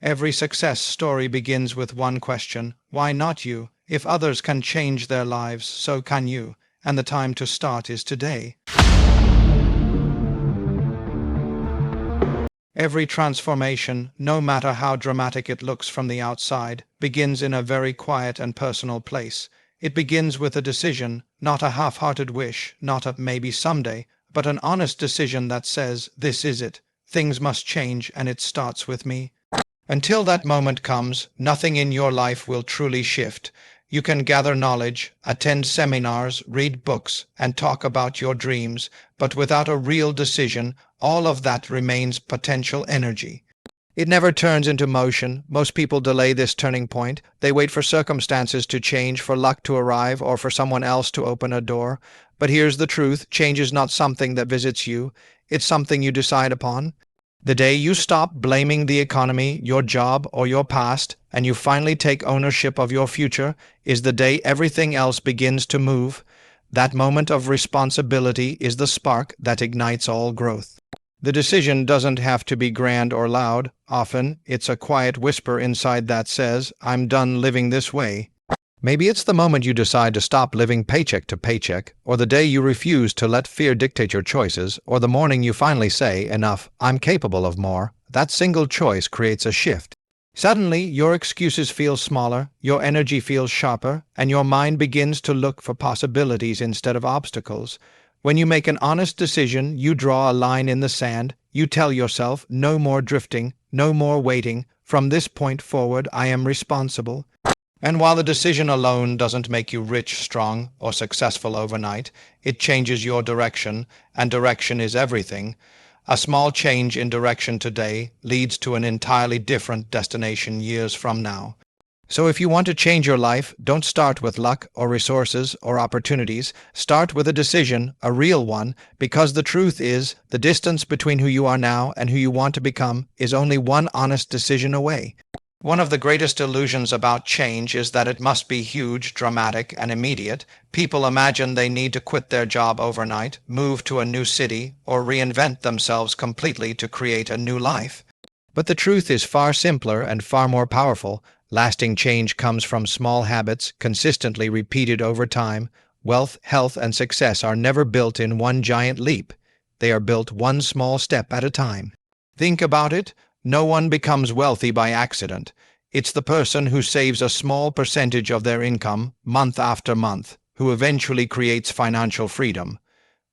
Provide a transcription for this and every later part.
Every success story begins with one question: why not you? If others can change their lives, so can you, and the time to start is today. Every transformation, no matter how dramatic it looks from the outside, begins in a very quiet and personal place. It begins with a decision, not a half-hearted wish, not a maybe someday, but an honest decision that says, this is it. Things must change, and it starts with me. Until that moment comes, nothing in your life will truly shift. You can gather knowledge, attend seminars, read books, and talk about your dreams, but without a real decision, all of that remains potential energy. It never turns into motion. Most people delay this turning point. They wait for circumstances to change, for luck to arrive, or for someone else to open a door. But here's the truth: change is not something that visits you. It's something you decide upon. The day you stop blaming the economy, your job, or your past, and you finally take ownership of your future, is the day everything else begins to move. That moment of responsibility is the spark that ignites all growth. The decision doesn't have to be grand or loud. Often, it's a quiet whisper inside that says, I'm done living this way. Maybe it's the moment you decide to stop living paycheck to paycheck, or the day you refuse to let fear dictate your choices, or the morning you finally say, enough, I'm capable of more. That single choice creates a shift. Suddenly, your excuses feel smaller, your energy feels sharper, and your mind begins to look for possibilities instead of obstacles. When you make an honest decision, you draw a line in the sand. You tell yourself, no more drifting, no more waiting. From this point forward, I am responsible. And while the decision alone doesn't make you rich, strong, or successful overnight, it changes your direction, and direction is everything. A small change in direction today leads to an entirely different destination years from now. So if you want to change your life, don't start with luck or resources or opportunities. Start with a decision, a real one, because the truth is, the distance between who you are now and who you want to become is only one honest decision away. One of the greatest illusions about change is that it must be huge, dramatic, and immediate. People imagine they need to quit their job overnight, move to a new city, or reinvent themselves completely to create a new life. But the truth is far simpler and far more powerful. Lasting change comes from small habits, consistently repeated over time. Wealth, health, and success are never built in one giant leap. They are built one small step at a time. Think about it. No one becomes wealthy by accident. It's the person who saves a small percentage of their income, month after month, who eventually creates financial freedom.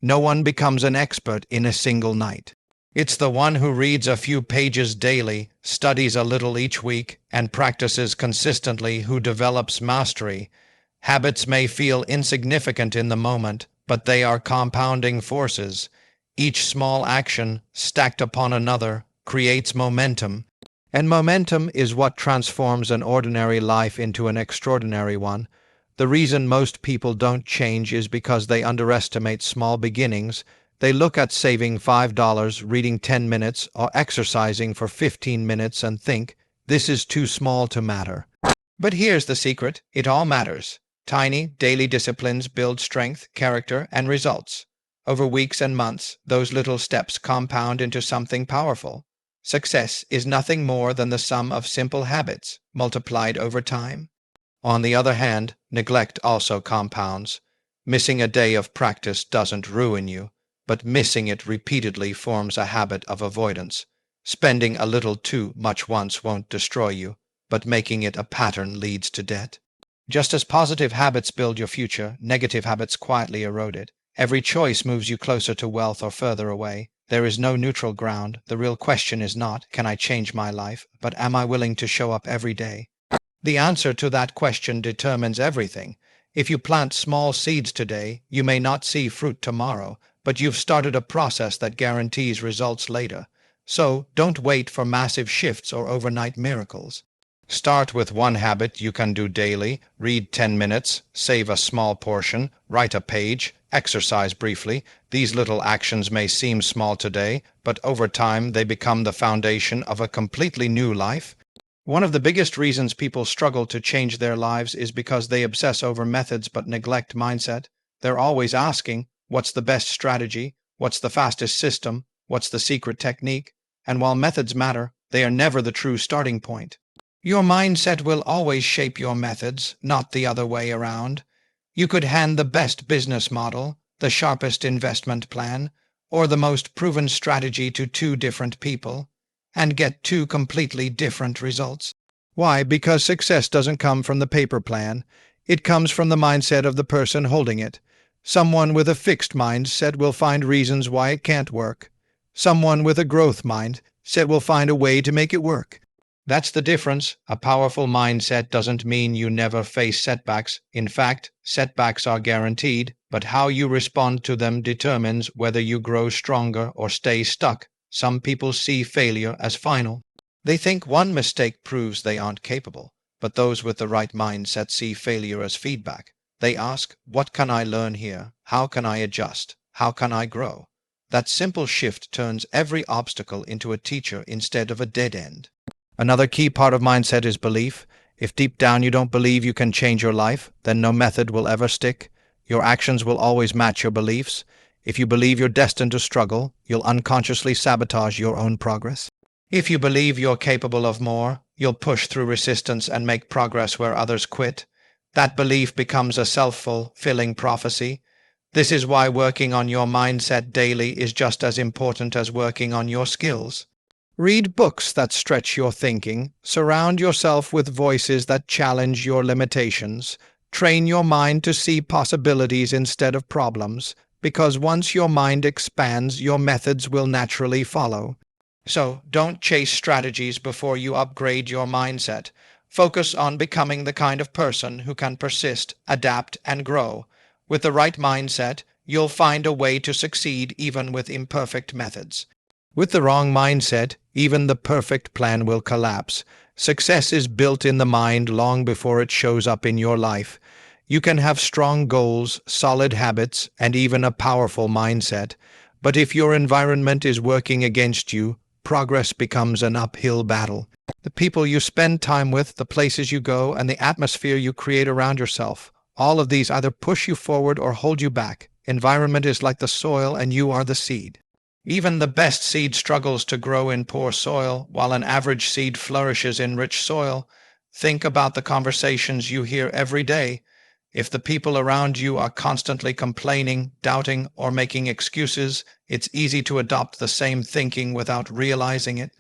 No one becomes an expert in a single night. It's the one who reads a few pages daily, studies a little each week, and practices consistently who develops mastery. Habits may feel insignificant in the moment, but they are compounding forces. Each small action, stacked upon another, creates momentum, and momentum is what transforms an ordinary life into an extraordinary one. The reason most people don't change is because they underestimate small beginnings. They look at saving $5, reading 10 minutes, or exercising for 15 minutes and think, this is too small to matter. But here's the secret: it all matters. Tiny, daily disciplines build strength, character, and results. Over weeks and months, those little steps compound into something powerful. Success is nothing more than the sum of simple habits, multiplied over time. On the other hand, neglect also compounds. Missing a day of practice doesn't ruin you, but missing it repeatedly forms a habit of avoidance. Spending a little too much once won't destroy you, but making it a pattern leads to debt. Just as positive habits build your future, negative habits quietly erode it. Every choice moves you closer to wealth or further away. There is no neutral ground. The real question is not, can I change my life, but am I willing to show up every day? The answer to that question determines everything. If you plant small seeds today, you may not see fruit tomorrow, but you've started a process that guarantees results later. So, don't wait for massive shifts or overnight miracles. Start with one habit you can do daily. Read 10 minutes, save a small portion, write a page, exercise briefly. These little actions may seem small today, but over time they become the foundation of a completely new life. One of the biggest reasons people struggle to change their lives is because they obsess over methods but neglect mindset. They're always asking, what's the best strategy? What's the fastest system? What's the secret technique? And while methods matter, They are never the true starting point. Your mindset will always shape your methods, not the other way around. You could hand the best business model, the sharpest investment plan, or the most proven strategy to two different people, and get two completely different results. Why? Because success doesn't come from the paper plan. It comes from the mindset of the person holding it. Someone with a fixed mindset will find reasons why it can't work. Someone with a growth mindset will find a way to make it work. That's the difference. A powerful mindset doesn't mean you never face setbacks. In fact, setbacks are guaranteed, but how you respond to them determines whether you grow stronger or stay stuck. Some people see failure as final. They think one mistake proves they aren't capable, but those with the right mindset see failure as feedback. They ask, what can I learn here? How can I adjust? How can I grow? That simple shift turns every obstacle into a teacher instead of a dead end. Another key part of mindset is belief. If deep down you don't believe you can change your life, then no method will ever stick. Your actions will always match your beliefs. If you believe you're destined to struggle, you'll unconsciously sabotage your own progress. If you believe you're capable of more, you'll push through resistance and make progress where others quit. That belief becomes a self-fulfilling prophecy. This is why working on your mindset daily is just as important as working on your skills. Read books that stretch your thinking. Surround yourself with voices that challenge your limitations. Train your mind to see possibilities instead of problems, because once your mind expands, your methods will naturally follow. So, don't chase strategies before you upgrade your mindset. Focus on becoming the kind of person who can persist, adapt, and grow. With the right mindset, you'll find a way to succeed even with imperfect methods. With the wrong mindset, even the perfect plan will collapse. Success is built in the mind long before it shows up in your life. You can have strong goals, solid habits, and even a powerful mindset. But if your environment is working against you, progress becomes an uphill battle. The people you spend time with, the places you go, and the atmosphere you create around yourself, all of these either push you forward or hold you back. Environment is like the soil, and you are the seed. Even the best seed struggles to grow in poor soil, while an average seed flourishes in rich soil. Think about the conversations you hear every day. If the people around you are constantly complaining, doubting, or making excuses, it's easy to adopt the same thinking without realizing it.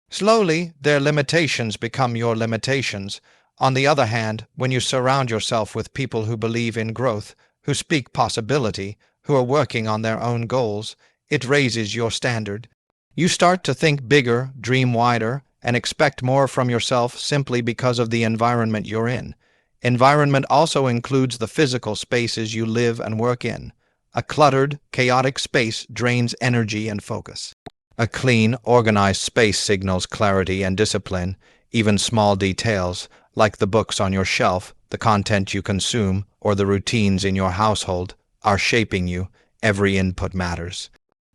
Slowly, their limitations become your limitations. On the other hand, when you surround yourself with people who believe in growth, who speak possibility, who are working on their own goals, it raises your standard. You start to think bigger, dream wider, and expect more from yourself simply because of the environment you're in. Environment also includes the physical spaces you live and work in. A cluttered, chaotic space drains energy and focus. A clean, organized space signals clarity and discipline. Even small details, like the books on your shelf, the content you consume, or the routines in your household, are shaping you. Every input matters.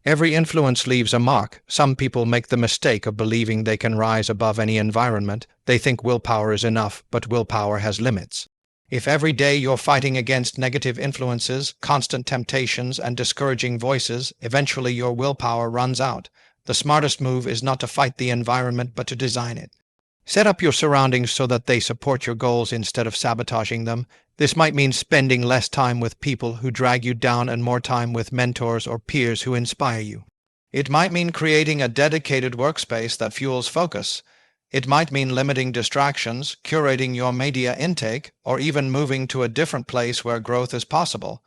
Every influence leaves a mark. Some people make the mistake of believing they can rise above any environment. They think willpower is enough, but willpower has limits. If every day you're fighting against negative influences, constant temptations, and discouraging voices, eventually your willpower runs out. The smartest move is not to fight the environment, but to design it. Set up your surroundings so that they support your goals instead of sabotaging them. This might mean spending less time with people who drag you down and more time with mentors or peers who inspire you. It might mean creating a dedicated workspace that fuels focus. It might mean limiting distractions, curating your media intake, or even moving to a different place where growth is possible.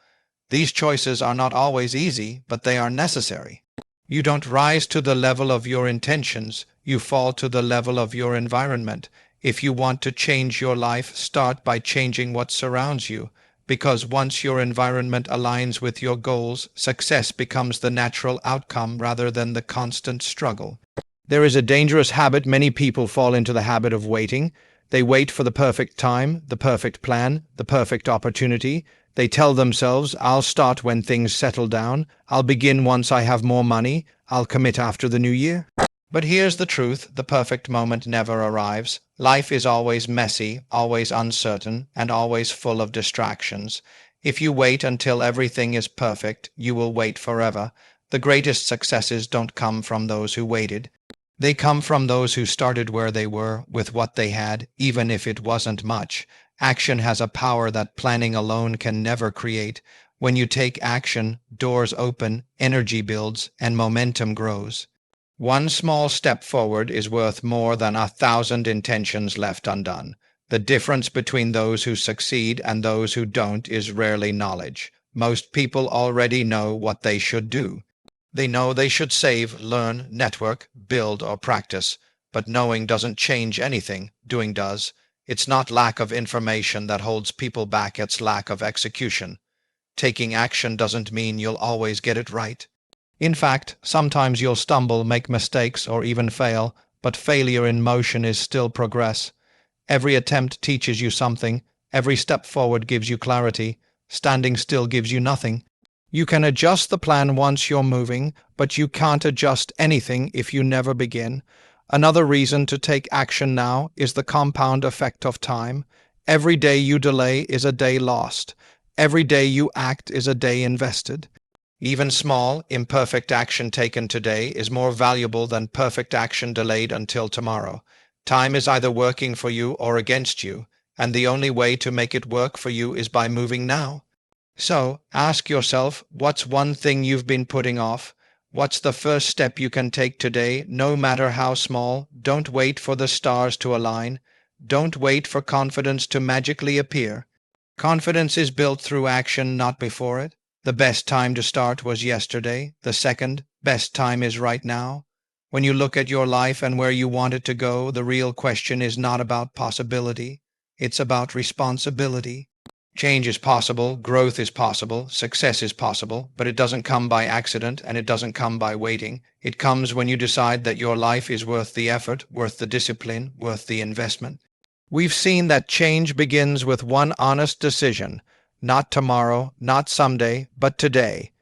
These choices are not always easy, but they are necessary. You don't rise to the level of your intentions, you fall to the level of your environment. If you want to change your life, start by changing what surrounds you, because once your environment aligns with your goals, success becomes the natural outcome rather than the constant struggle. There is a dangerous habit many people fall into, the habit of waiting. They wait for the perfect time, the perfect plan, the perfect opportunity. They tell themselves, I'll start when things settle down, I'll begin once I have more money, I'll commit after the new year. But here's the truth, the perfect moment never arrives. Life is always messy, always uncertain, and always full of distractions. If you wait until everything is perfect, you will wait forever. The greatest successes don't come from those who waited. They come from those who started where they were, with what they had, even if it wasn't much. Action has a power that planning alone can never create. When you take action, doors open, energy builds, and momentum grows. One small step forward is worth more than 1,000 intentions left undone. The difference between those who succeed and those who don't is rarely knowledge. Most people already know what they should do. They know they should save, learn, network, build, or practice, but knowing doesn't change anything, doing does. It's not lack of information that holds people back, it's lack of execution. Taking action doesn't mean you'll always get it right. In fact, sometimes you'll stumble, make mistakes, or even fail, but failure in motion is still progress. Every attempt teaches you something, every step forward gives you clarity, standing still gives you nothing. You can adjust the plan once you're moving, but you can't adjust anything if you never begin. Another reason to take action now is the compound effect of time. Every day you delay is a day lost. Every day you act is a day invested. Even small, imperfect action taken today is more valuable than perfect action delayed until tomorrow. Time is either working for you or against you, and the only way to make it work for you is by moving now. So, ask yourself, what's one thing you've been putting off? What's the first step you can take today, no matter how small? Don't wait for the stars to align. Don't wait for confidence to magically appear. Confidence is built through action, not before it. The best time to start was yesterday. The second best time is right now. When you look at your life and where you want it to go, the real question is not about possibility. It's about responsibility. Change is possible, growth is possible, success is possible, but it doesn't come by accident and it doesn't come by waiting. It comes when you decide that your life is worth the effort, worth the discipline, worth the investment. We've seen that change begins with one honest decision. Not tomorrow, not someday, but today.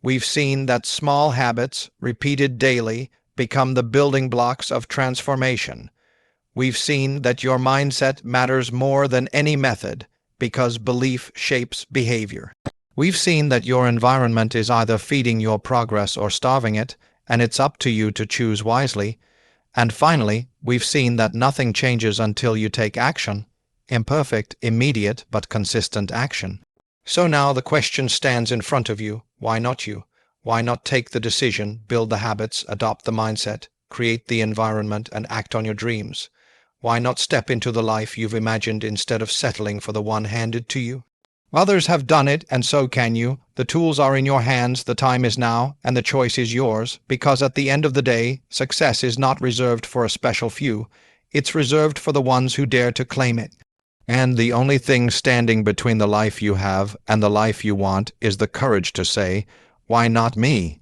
We've seen that small habits, repeated daily, become the building blocks of transformation. We've seen that your mindset matters more than any method, because belief shapes behavior. We've seen that your environment is either feeding your progress or starving it, and it's up to you to choose wisely. And finally, we've seen that nothing changes until you take action. Imperfect, immediate, but consistent action. So now the question stands in front of you. Why not you? Why not take the decision, build the habits, adopt the mindset, create the environment, and act on your dreams? Why not step into the life you've imagined instead of settling for the one handed to you? Others have done it, and so can you. The tools are in your hands, the time is now, and the choice is yours, because at the end of the day, success is not reserved for a special few. It's reserved for the ones who dare to claim it. And the only thing standing between the life you have and the life you want is the courage to say, "Why not me?"